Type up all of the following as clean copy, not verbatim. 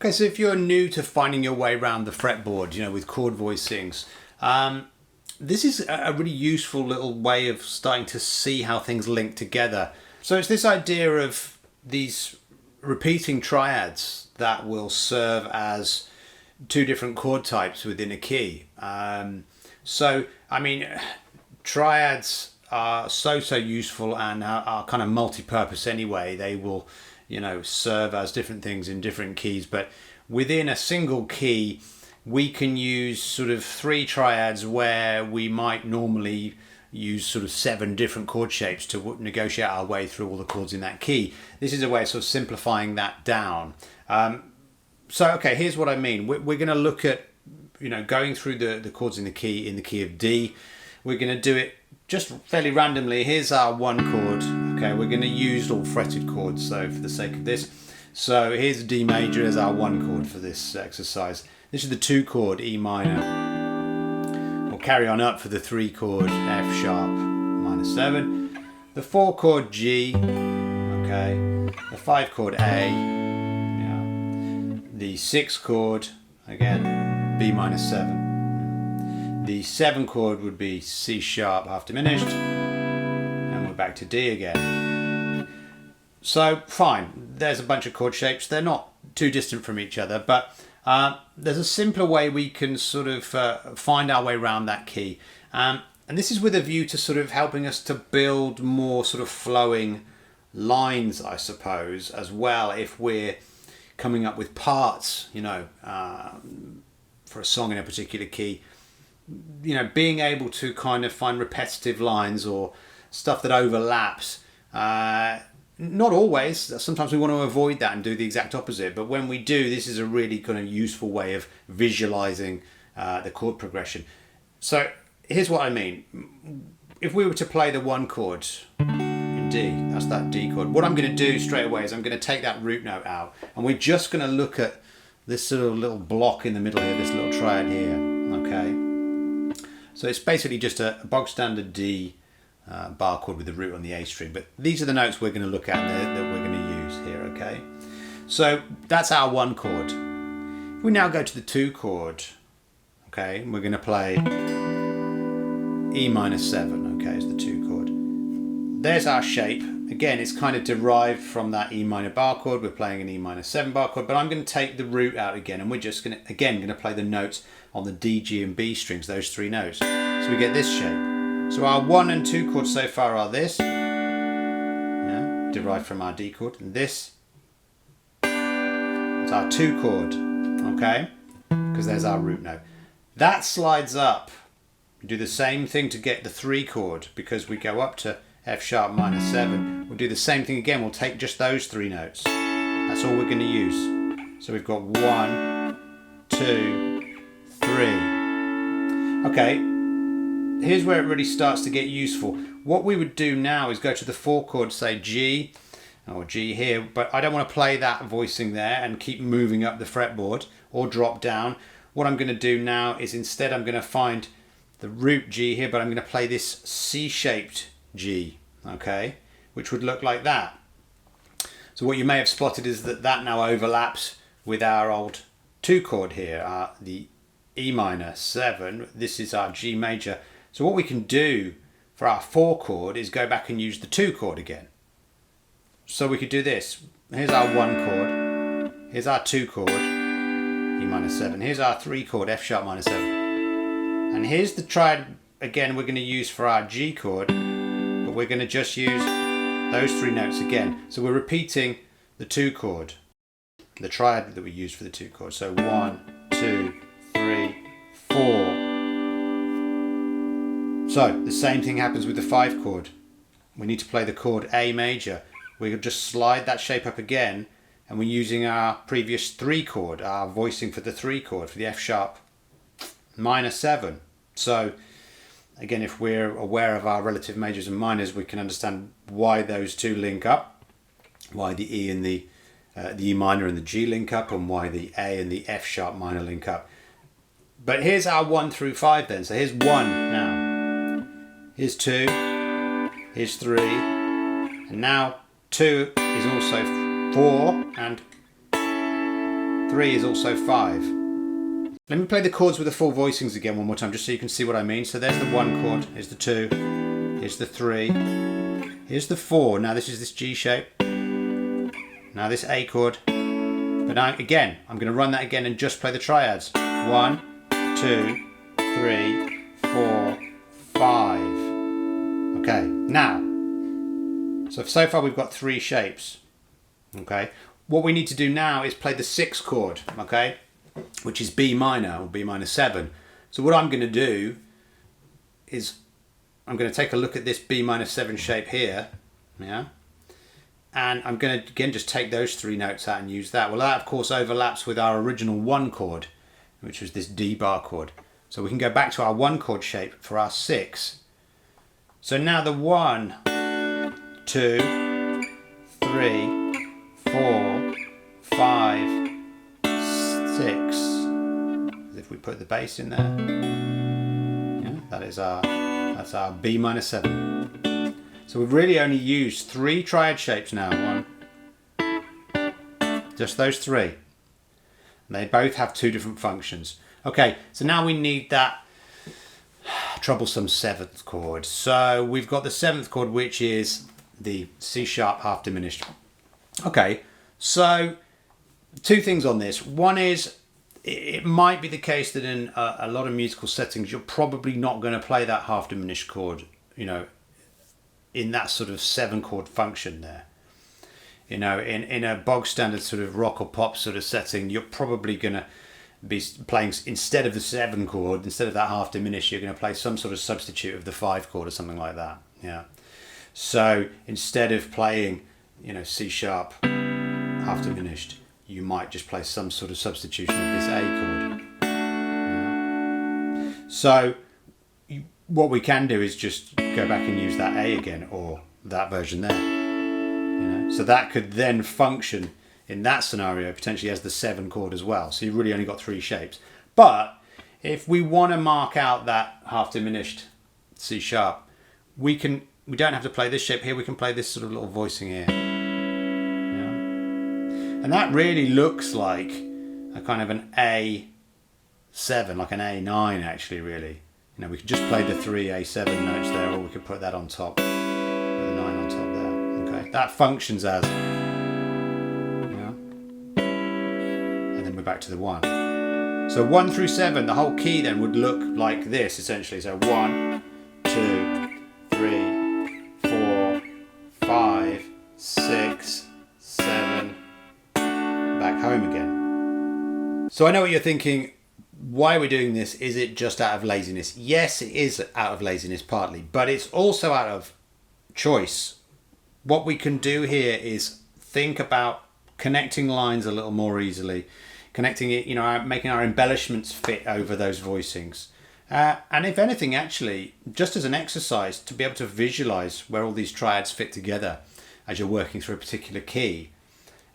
Okay, so if you're new to finding your way around the fretboard, you know, with chord voicings, this is a really useful little way of starting to see how things link together. So it's this idea of these repeating triads that will serve as two different chord types within a key. So, I mean, triads are so useful and are kind of multi-purpose anyway. They will, you know, serve as different things in different keys, but within a single key we can use sort of 3 triads where we might normally use sort of 7 different chord shapes to negotiate our way through all the chords in that key. This is a way of sort of simplifying that down. So okay, here's what I mean. We're going to look at, you know, going through the chords in the key of D. We're going to do it just fairly randomly. Here's our 1 chord. Okay, we're going to use all fretted chords, so for the sake of this. So here's D major as our 1 chord for this exercise. This is the 2 chord E minor. We'll carry on up for the 3 chord F sharp minor 7, the 4 chord G, okay, the 5 chord A, yeah, the 6 chord again B minor 7. The 7 chord would be C sharp half diminished, and we're back to D again. So fine, there's a bunch of chord shapes. They're not too distant from each other, but there's a simpler way we can sort of find our way around that key. And this is with a view to sort of helping us to build more sort of flowing lines, I suppose, as well, if we're coming up with parts, you know, for a song in a particular key. You know, being able to kind of find repetitive lines or stuff that overlaps. Not always. Sometimes we want to avoid that and do the exact opposite. But when we do, this is a really kind of useful way of visualizing the chord progression. So here's what I mean. If we were to play the 1 chord in D, that's that D chord. What I'm going to do straight away is I'm going to take that root note out, and we're just going to look at this sort of little block in the middle here, this little triad here. Okay. So it's basically just a bog standard D bar chord with the root on the A string, but these are the notes we're going to look at that we're going to use here, okay? So that's our 1 chord. If we now go to the 2 chord, okay, we're going to play E minor 7, okay, is the 2 chord. There's our shape. Again, it's kind of derived from that E minor bar chord. We're playing an E minor 7 bar chord, but I'm going to take the root out again, and we're just going to play the notes on the D, G, and B strings, those 3 notes. So we get this shape. So our 1 and 2 chords so far are this, yeah, derived from our D chord, and this is our 2 chord, okay, because there's our root note. That slides up. We do the same thing to get the 3 chord, because we go up to F sharp minor 7. We'll do the same thing again. We'll take just those 3 notes. That's all we're going to use. So we've got 1, 2, 3. Okay. Here's where it really starts to get useful. What we would do now is go to the 4 chord, say G, or G here, but I don't want to play that voicing there and keep moving up the fretboard or drop down. What I'm going to do now is instead I'm going to find the root G here, but I'm going to play this C-shaped G, okay, which would look like that. So what you may have spotted is that now overlaps with our old 2 chord here, the E minor 7. This is our G major. So what we can do for our 4 chord is go back and use the 2 chord again. So we could do this. Here's our 1 chord. Here's our 2 chord, E minor 7. Here's our 3 chord, F sharp minor 7. And here's the triad again we're going to use for our G chord, but we're going to just use those 3 notes again. So we're repeating the 2 chord, the triad that we used for the 2 chord. So 1, 2, 3, 4. So the same thing happens with the 5 chord. We need to play the chord A major. We'll just slide that shape up again, and we're using our previous 3 chord, our voicing for the 3 chord, for the F sharp minor 7. So again, if we're aware of our relative majors and minors, we can understand why those 2 link up, why the E and the E minor and the G link up, and why the A and the F sharp minor link up. But here's our 1 through 5 then. So here's 1 now. Here's 2, here's 3, and now 2 is also 4 and 3 is also 5. Let me play the chords with the full voicings again one more time, just so you can see what I mean. So there's the 1 chord, here's the 2, here's the 3, here's the 4. Now this is this G shape. Now this A chord. But now again, I'm going to run that again and just play the triads. 1, 2, 3, 4, 5. Okay, now, so far we've got 3 shapes. Okay, what we need to do now is play the 6th chord, okay, which is B minor or B minor 7. So what I'm going to do is I'm going to take a look at this B minor 7 shape here, yeah, and I'm going to again just take those 3 notes out and use that. Well, that of course overlaps with our original 1 chord, which was this D bar chord. So we can go back to our 1 chord shape for our 6. So now the 1, 2, 3, 4, 5, 6. If we put the bass in there, yeah, that's our B minor 7. So we've really only used 3 triad shapes now. Just those 3. And they both have 2 different functions. Okay, so now we need that troublesome 7th chord. So we've got the 7th chord, which is the C sharp half diminished. Okay, so 2 things on this. One is, it might be the case that in a lot of musical settings, you're probably not going to play that half diminished chord, you know, in that sort of 7 chord function there. You know, in a bog standard sort of rock or pop sort of setting, you're probably going to be playing, instead of the 7 chord, instead of that half diminished, you're going to play some sort of substitute of the 5 chord or something like that. Yeah. So instead of playing, you know, C sharp half diminished, you might just play some sort of substitution of this A chord. Yeah. So what we can do is just go back and use that A again, or that version there. You know, so that could then function in that scenario potentially as the 7 chord as well. So you've really only got 3 shapes. But if we want to mark out that half diminished C sharp, we don't have to play this shape here. We can play this sort of little voicing here. Yeah. And that really looks like a kind of an A7, like an A9 actually, really. You know, we could just play the 3 A7 notes there, or we could put that on top, put the 9 on top there. Okay, that functions as, yeah. And then we're back to the 1. So 1 through 7, the whole key then would look like this essentially. So 1, 2, 3, 4, 5, 6, 7, back home again. So I know what you're thinking. Why we're doing this, is it just out of laziness? Yes, it is out of laziness partly, but it's also out of choice. What we can do here is think about connecting lines a little more easily, connecting it, you know, making our embellishments fit over those voicings. And if anything, actually, just as an exercise to be able to visualize where all these triads fit together as you're working through a particular key,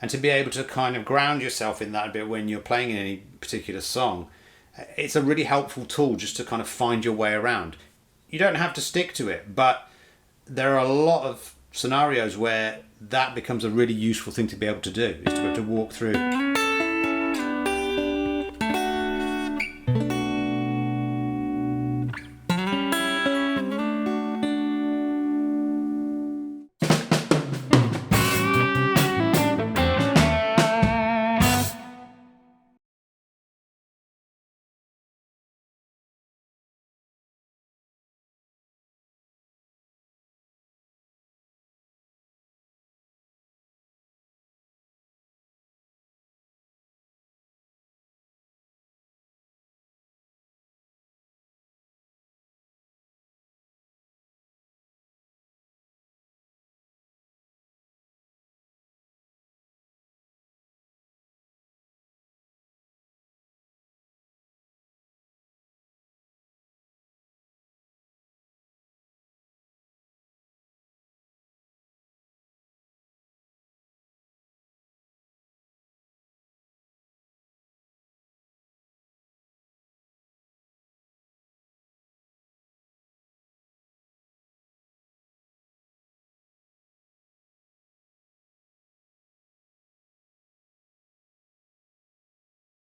and to be able to kind of ground yourself in that a bit when you're playing in any particular song. It's a really helpful tool just to kind of find your way around. You don't have to stick to it, but there are a lot of scenarios where that becomes a really useful thing to be able to do, is to be able to walk through